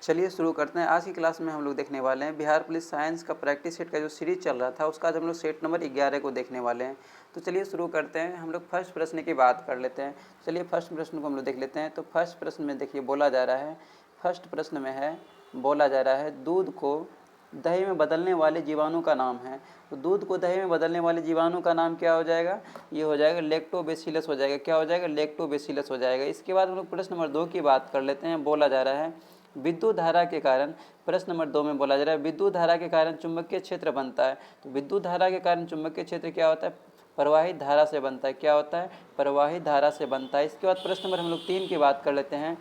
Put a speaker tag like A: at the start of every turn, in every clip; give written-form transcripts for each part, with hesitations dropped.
A: चलिए शुरू करते हैं। आज की क्लास में हम लोग देखने वाले हैं बिहार पुलिस साइंस का प्रैक्टिस सेट का जो सीरीज चल रहा था उसका आज हम लोग सेट नंबर 11 को देखने वाले हैं। तो चलिए शुरू करते हैं। हम लोग फर्स्ट प्रश्न की बात कर लेते हैं। चलिए फर्स्ट प्रश्न को हम लोग देख लेते हैं। तो फर्स्ट प्रश्न में देखिए बोला जा रहा है, फर्स्ट प्रश्न में है बोला जा रहा है दूध को दही में बदलने वाले जीवाणु का नाम है। तो दूध को दही में बदलने वाले जीवाणु का नाम क्या हो जाएगा? ये हो जाएगा लैक्टोबैसिलस हो जाएगा। क्या हो जाएगा? लैक्टोबैसिलस हो जाएगा। इसके बाद हम लोग प्रश्न नंबर 2 की बात कर लेते हैं। बोला जा रहा है विद्युत धारा के कारण, प्रश्न नंबर 2 में बोला जा रहा है विद्युत धारा के कारण चुंबकीय क्षेत्र बनता है। तो विद्युत धारा के कारण चुंबकीय क्षेत्र क्या होता है? प्रवाहित धारा से बनता है। क्या होता है? प्रवाहित धारा से बनता है। इसके बाद प्रश्न नंबर हम लोग 3 की बात कर लेते हैं।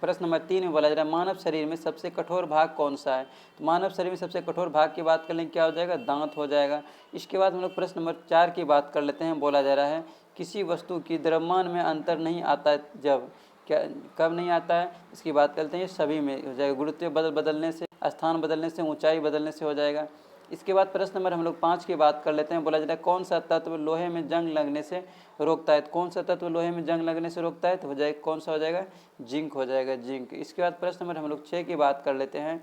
A: प्रश्न नंबर 3 में बोला जा रहा है मानव शरीर में सबसे कठोर भाग कौन सा है? तो मानव शरीर में सबसे कठोर भाग की बात कर लेंगे, क्या हो जाएगा? दांत हो जाएगा। इसके बाद हम लोग प्रश्न नंबर 4 की बात कर लेते हैं। बोला जा रहा है किसी वस्तु की द्रव्यमान में अंतर नहीं आता जब, क्या कब नहीं आता है? इसकी बात करते हैं। ये सभी में हो जाएगा। गुरुत्व बदलने से, स्थान बदलने से, ऊंचाई बदलने से हो जाएगा। इसके बाद प्रश्न नंबर हम लोग 5 की बात कर लेते हैं। बोला जा रहा है कौन सा तत्व लोहे में जंग लगने से रोकता है? कौन सा तत्व लोहे में जंग लगने से रोकता है? तो हो जाएगा, कौन सा हो जाएगा? जिंक हो जाएगा, जिंक। इसके बाद प्रश्न नंबर हम लोग 6 की बात कर लेते हैं।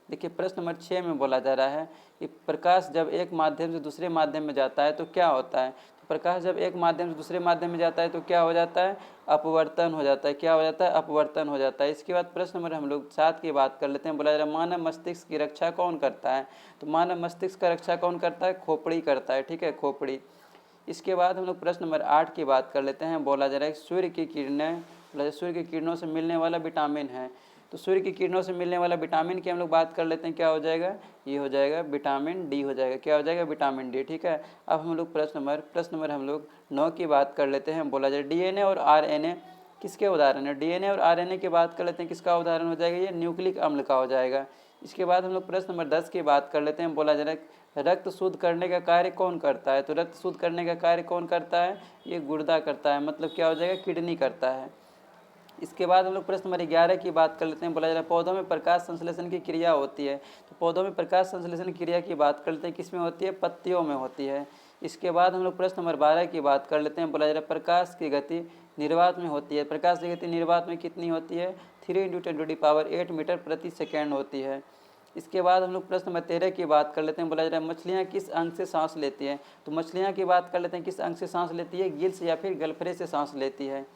A: देखिए प्रश्न नंबर 6 में बोला जा रहा है कि प्रकाश जब एक माध्यम से दूसरे माध्यम में जाता है तो क्या होता है? तो प्रकाश जब एक माध्यम से दूसरे माध्यम में जाता है तो क्या हो जाता है? अपवर्तन हो जाता है। क्या हो जाता है? अपवर्तन हो जाता है। इसके बाद प्रश्न नंबर हम लोग 7 की बात कर लेते हैं। बोला जा रहा है मानव मस्तिष्क की रक्षा कौन करता है? तो मानव मस्तिष्क का रक्षा कौन करता है? खोपड़ी करता है। ठीक है, खोपड़ी। इसके बाद हम लोग प्रश्न नंबर 8 की बात कर लेते हैं। बोला जा रहा है सूर्य की किरणें, सूर्य की किरणों से मिलने वाला विटामिन है। तो सूर्य की किरणों से मिलने वाला विटामिन की हम लोग बात कर लेते हैं। क्या हो जाएगा? ये हो जाएगा विटामिन डी हो जाएगा। क्या हो जाएगा? Vitamin D. ठीक है। अब हम लोग प्रश्न नंबर हम लोग 9 की बात कर लेते हैं। बोला जाए डीएनए और आरएनए किसके उदाहरण है? डीएनए और आरएनए की बात कर लेते हैं। किसका उदाहरण हो जाएगा? ये न्यूक्लिक अम्ल का हो जाएगा। इसके बाद हम लोग प्रश्न नंबर 10 की बात कर लेते हैं। बोला जा रहा है रक्त शुद्ध करने का कार्य कौन करता है? तो रक्त शुद्ध करने का कार्य कौन करता है? ये गुर्दा करता है। मतलब क्या हो जाएगा? किडनी करता है। इसके बाद हम लोग प्रश्न नंबर 11 की बात कर लेते हैं। बोला जा रहा है पौधों में प्रकाश संश्लेषण की क्रिया होती है। तो पौधों में प्रकाश संश्लेषण क्रिया की बात कर लेते हैं। किस में होती है? पत्तियों में होती है। इसके बाद हम लोग प्रश्न नंबर 12 की बात कर लेते हैं। बोला जा रहा है प्रकाश की गति निर्वात में होती है। प्रकाश की गति निर्वात में कितनी होती है? 3 × 10⁸ मीटर प्रति सेकेंड होती है। इसके बाद हम लोग प्रश्न नंबर 13 की बात कर लेते हैं। बोला जा रहा है मछलियाँ किस अंग से सांस लेती हैं? तो मछलियाँ की बात कर लेते हैं। किस अंग से सांस लेती है? गिल्स या फिर गलफरे से सांस लेती है।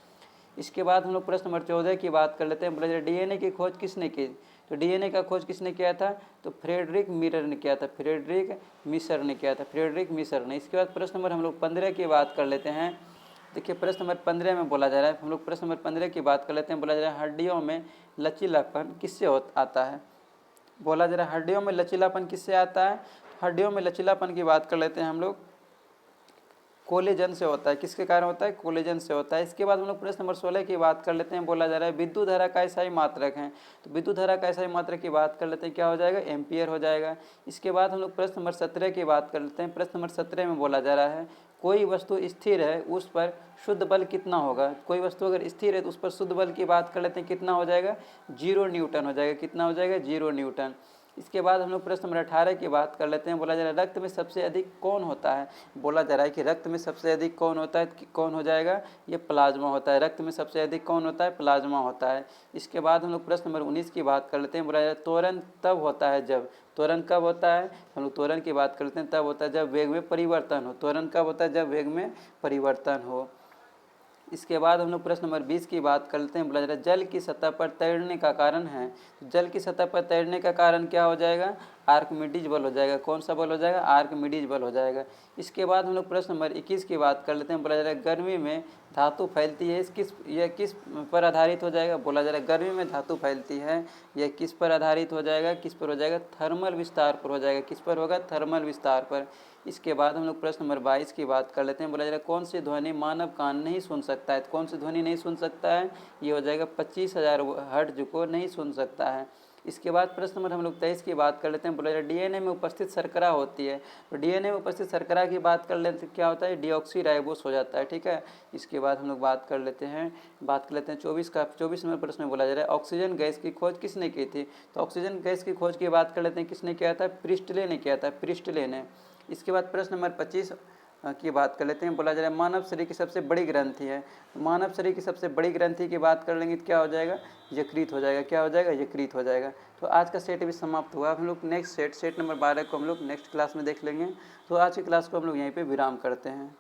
A: इसके बाद हम लोग प्रश्न नंबर 14 की बात कर लेते हैं। बोला जाए डीएनए की खोज किसने की? तो डीएनए का खोज किसने किया था? तो फ्रेडरिक मिरर ने किया था। फ्रेडरिक मिसर ने किया था। फ्रेडरिक मिसर ने। इसके बाद प्रश्न नंबर हम लोग 15 की बात कर लेते हैं। देखिए प्रश्न नंबर 15 में बोला जा रहा है, हम लोग प्रश्न नंबर 15 की बात कर लेते हैं। बोला जा रहा है हड्डियों में लचीलापन किससे आता है? बोला जा रहा है हड्डियों में लचीलापन किससे आता है? हड्डियों में लचीलापन की बात कर लेते हैं हम लोग, कोलेजन से होता है। किसके कारण होता है? कोलेजन से होता है। इसके बाद हम लोग प्रश्न नंबर 16 की बात कर लेते हैं। बोला जा रहा है विद्युत धारा का ऐसा ही मात्रक है। तो विद्युत धारा का ऐसा ही मात्रक की बात कर लेते हैं। क्या हो जाएगा? एम्पियर हो जाएगा। इसके बाद हम लोग प्रश्न नंबर 17 की बात कर लेते हैं। प्रश्न नंबर 17 में बोला जा रहा है कोई वस्तु स्थिर है उस पर शुद्ध बल कितना होगा? कोई वस्तु अगर स्थिर है तो उस पर शुद्ध बल की बात कर लेते हैं। कितना हो जाएगा? 0 न्यूटन हो जाएगा। कितना हो जाएगा? 0 न्यूटन। इसके बाद हम लोग प्रश्न नंबर 18 की बात कर लेते हैं। बोला जा रहा है रक्त में सबसे अधिक कौन होता है? बोला जा रहा है कि रक्त में सबसे अधिक कौन होता है? कौन हो जाएगा? ये प्लाज्मा होता है। रक्त में सबसे अधिक कौन होता है? प्लाज्मा होता है। इसके बाद हम लोग प्रश्न नंबर 19 की बात कर लेते हैं। बोला जा रहा है त्वरण तब होता है जब, त्वरण कब होता है? हम लोग त्वरण की बात करते हैं तब होता है जब वेग में परिवर्तन हो। त्वरण कब होता है? जब वेग में परिवर्तन हो। इसके बाद हम लोग प्रश्न नंबर 20 की बात करते हैं। बोला जा रहा है जल की सतह पर तैरने का कारण है। तो जल की सतह पर तैरने का कारण क्या हो जाएगा? आर्किमिडीज बल हो जाएगा। कौन सा बल हो जाएगा? आर्किमिडीज बल हो जाएगा। इसके बाद हम लोग प्रश्न नंबर 21 की बात कर लेते हैं। बोला जा रहा है गर्मी में धातु फैलती है, यह किस पर आधारित हो जाएगा? बोला जा रहा है गर्मी में धातु फैलती है, यह किस पर आधारित हो जाएगा? किस पर हो जाएगा? थर्मल विस्तार पर हो जाएगा। किस पर होगा? थर्मल विस्तार पर। इसके बाद हम लोग प्रश्न नंबर 22 की बात कर लेते हैं। बोला जा रहा है कौन सी ध्वनि मानव कान नहीं सुन सकता है? तो कौन सी ध्वनि नहीं सुन सकता है? ये हो जाएगा 25,000 हर्ट्ज को नहीं सुन सकता है। इसके बाद प्रश्न नंबर हम लोग 23 की बात कर लेते हैं। बोला जा रहा है डीएनए में उपस्थित शर्करा होती है। तो डीएनए में उपस्थित शर्करा की बात कर लेते हैं। क्या होता है? डीऑक्सीराइबोस हो जाता है। ठीक है। इसके बाद हम लोग बात कर लेते हैं 24 नंबर प्रश्न में बोला जा रहा है ऑक्सीजन गैस की खोज किसने की थी? तो ऑक्सीजन गैस की खोज की बात कर लेते हैं। किसने किया था? प्रिस्टले ने किया था। प्रिस्टले ने। इसके बाद प्रश्न नंबर 25 की बात कर लेते हैं। बोला जा रहा है मानव शरीर की सबसे बड़ी ग्रंथि है। मानव शरीर की सबसे बड़ी ग्रंथि की बात कर लेंगे तो क्या हो जाएगा, यकृत हो जाएगा। क्या हो जाएगा, यकृत हो जाएगा। तो आज का सेट भी समाप्त हुआ। हम लोग नेक्स्ट सेट नंबर 12 को हम लोग नेक्स्ट क्लास में देख लेंगे। तो आज की क्लास को हम लोग यहीं पे विराम करते हैं।